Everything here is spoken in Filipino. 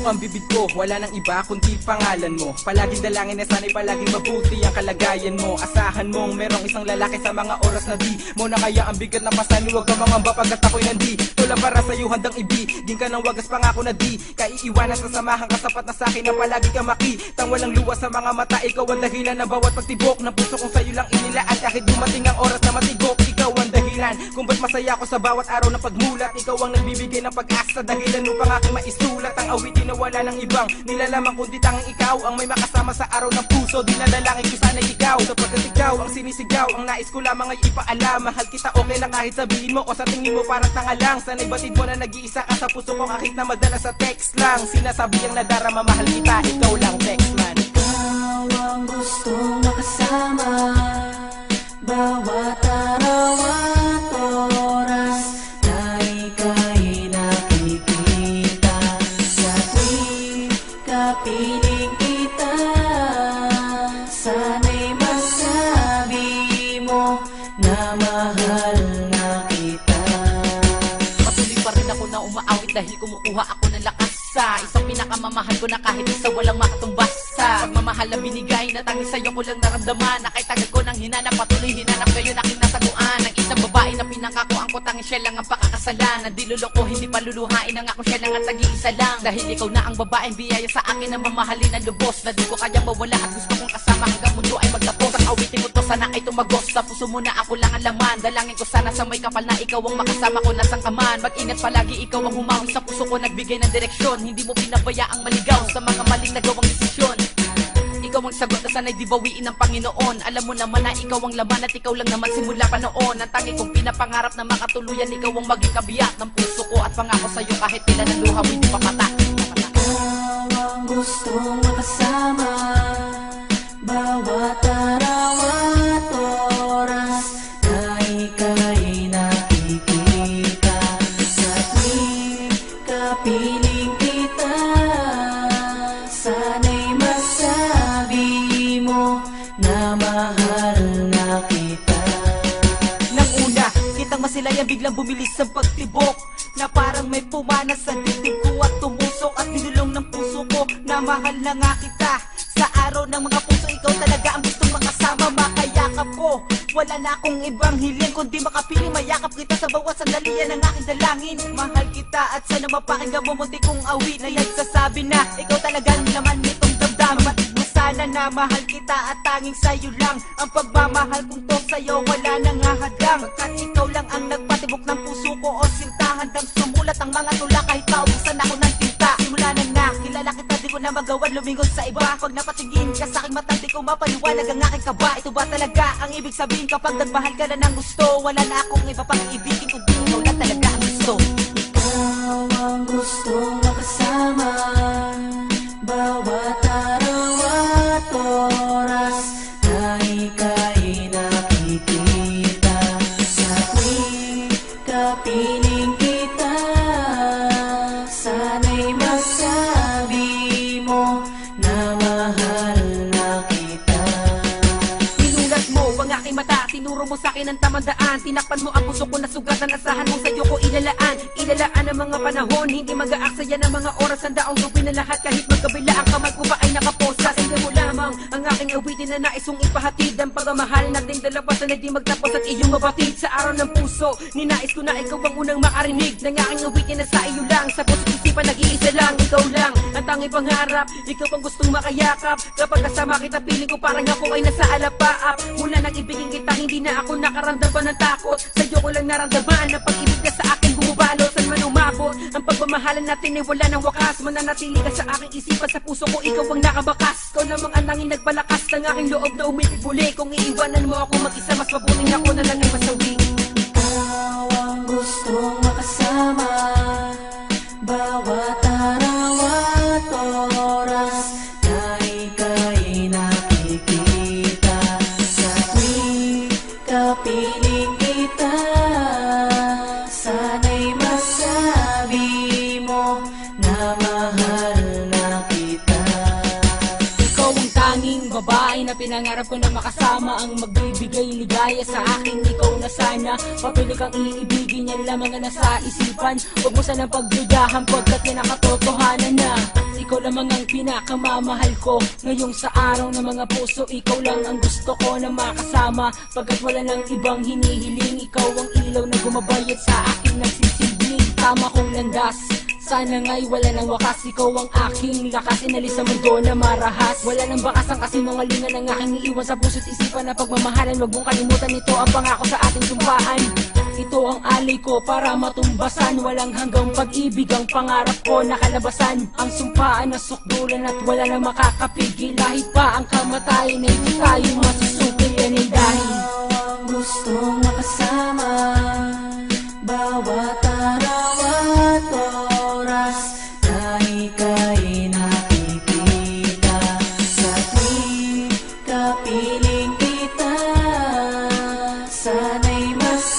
ang bibig ko, wala nang iba kundi pangalan mo. Palaging dalangin na sana'y palaging mabuti ang kalagayan mo. Asahan mong merong isang lalaki sa mga oras na di mo na kaya ang bigat na pasan. Huwag ka mangamba pagkat ako'y nandi. Tula para sa'yo handang ibigin ka ng wagas, pangako na di kaiiwanan. Sasamahan ka sapat na sa'kin na palagi ka makitang walang luwas sa mga mata. Ikaw ang dahilan ng bawat pagtibok ng puso kong sa'yo lang inilaan. Kahit dumating ang oras na matigok, ikaw ang dahilan kung ba't masaya ako sa bawat araw na pagmulat. Ikaw ang nagbibigay ng pag-asa, dahilan upang aking maisulat ang awitin na wala ng ibang nilalaman kundi tanging ikaw ang may makasama sa araw ng puso. Dinadalangin ko sana'y ikaw, sapagkat ikaw ang sinisigaw. Ang nais ko lamang ay ipaalam, mahal kita okay lang kahit sabihin mo o sa tingin mo parang tanga lang. Sana'y batid mo na nag-iisa ka sa puso ko kahit na madalas sa text lang. Sinasabi ang nadarama, mahal kita, ikaw lang text man. Ikaw ang gustong makasama bawat araw at oras na ika'y nakikita. Sa tuwing kapiling kita, sana'y masabi mo na mahal na kita. Patuloy pa rin ako na umaawit dahil kumukuha ako ng lakas sa isang pinakamamahal ko na kahit isa walang makatumbas. Pagmamahal na binigay na tanging sa'yo ko lang naramdaman. Na kay tagal ko nang hinanap, patuloy hinanap ngayon aking nataguan. Ang isang babae na pinangako ang tanging siya lang ang pakakasalan. Na diluloko hindi paluluhain ang ako siya lang at tag-iisa lang. Dahil ikaw na ang babaeng biyaya sa akin na mamahalin ng lubos. Na di ko kaya mawala at gusto kong kasama hanggang mundo ay maglapos. Ang awitin ko to sana ay tumagos. Sa puso mo na ako lang ang laman. Dalangin ko sana sa may kapal na ikaw ang makasama ko nasang kaman. Mag-ingat palagi, ikaw ang humawi sa puso ko, nagbigay ng direksyon. Hindi mo pinabayaang maligaw sa mga maling nagawang desisyon. Ikaw ang sagot na sana'y di bawiin ng Panginoon. Alam mo naman na ikaw ang laman at ikaw lang naman simula pa noon. Ang tangi kong pinapangarap na makatuluyan, ikaw ang maging kabiyak ng puso ko at pangako sa'yo kahit tila ng luha hindi papatak. Ikaw ang gustong makasama bawat araw at oras na ika'y nakikita. Sa tuwing kapiling kita, sana'y masabi mo na mahal na kita. Nang una, kitang masilayan biglang bumilis ang pagtibok na parang may pumana sa dibdib ko at tumusok at dinulong ng puso ko na mahal na nga kita. Sa araw ng mga puso, ikaw talaga ang gustong makasama, makayakap ko. Wala na akong ibang hiling kundi makapiling mayakap kita sa bawat sandali, yan ang aking dalangin. Mahal kita at sana mapakinggan mo munti kong awit na nagsasabi na ikaw talaga naman nitong damdamin. Matid mo sana na mahal kita at tanging sa'yo lang ang pagmamahal kong to sa'yo wala nang hahadlang. Pagkat ikaw lang ang nagpatibok ng puso ko o sinta, handang sumulat ang mga tula kahit paubusan ako ng tinta. Simula na nakilala kita, di ko na magawan lumingon sa iba. Pag napatingin ka sa aking mata, di ko mapaliwanag ang aking kaba. Ito ba talaga ang ibig sabihin kapag nagmahal ka na ng gusto? Wala na akong iba pang ibigin kundi ikaw lang talaga ang gusto. Ikaw ang gustong makasama bawat araw at oras na ika'y nakikita. Sa tuwing kapiling kita, sana'y masabi mo na mahal na kita. Tinulat mo ang aking mata, tinuro mo sa'kin ang tamang daan. Tinakpan mo ang puso ko na sugatan, asahan mo sa'yo ko ilalaan. Ilalaan ang mga panahon, hindi mag-aaksaya ng mga oras. Ang daong gawin na lahat kahit magkabila ang kamay ko ba ay nakaposa. Hindi mo lamang ang aking awitin na naisong ipahatid. Ang pagmamahal nating dalawa sana di magtapos at iyong mabatid. Sa araw ng puso, ninais ko na ikaw ang unang makarinig ng aking awitin na sa iyo lang. Sa puso't isipan nag-iisa lang, ikaw lang ang tanging pangarap. Ikaw ang gustong makayakap. Kapag kasama kita, piling ko parang ako ay nasa alapaap. Mula nang ibigin kita, hindi na ako nakaramdam pa ng takot. Sa'yo ko lang naramdaman na pag-ibig ka sa akin bumabalo. Saan man umabot, ang pagmamahalan natin ay wala ng wakas. Mananatili ka sa aking isipan, sa puso ko ikaw ang nakabakas. Ikaw namang ang nanging nagpalakas ng aking loob na umibig muli. Kung iiwanan mo ako mag-isa, mas mabuting ako na lang ay masawi. Ikaw ang gustong makasama bawat araw at oras na ika'y nakikita. Sa tuwing kapiling kita, sana'y masabi mo na mahal na kita. Ikaw ang tanging babae na Pinangarap ko na makasama ang magbibigay ligaya sa akin. Ikaw na sana, papili kang iibigin, yan lamang ang nasa isipan. Huwag mo sanang pagdudahan pagkat yan ang katotohanan na ikaw lamang ang pinakamamahal ko. Ngayong sa araw ng mga puso, ikaw lang ang gusto ko na makasama. Pagkat wala nang ibang hinihiling, ikaw ang ilaw na gumabayad sa aking nagsisilbing tama kong landas. Sana nga'y wala nang wakas, ikaw ang aking lakas. Inalis sa mundo na marahas. Wala nang bakas ang kasinungalingan ng aking iiwan sa puso't isipan na pagmamahalan. Huwag mong kalimutan, ito ang pangako sa ating sumpaan. Ito ang alay ko para matumbasan. Walang hanggang pag-ibig ang pangarap ko nakalabasan. Ang sumpaan na sukdulan at wala na makakapigil. Lahit pa ang kamatayan ay di tayo masusukil. Yan ay dahil gustong makasama bawat araw at oras na ika'y nakikita. Sa tuwing kapiling kita, sana'y mas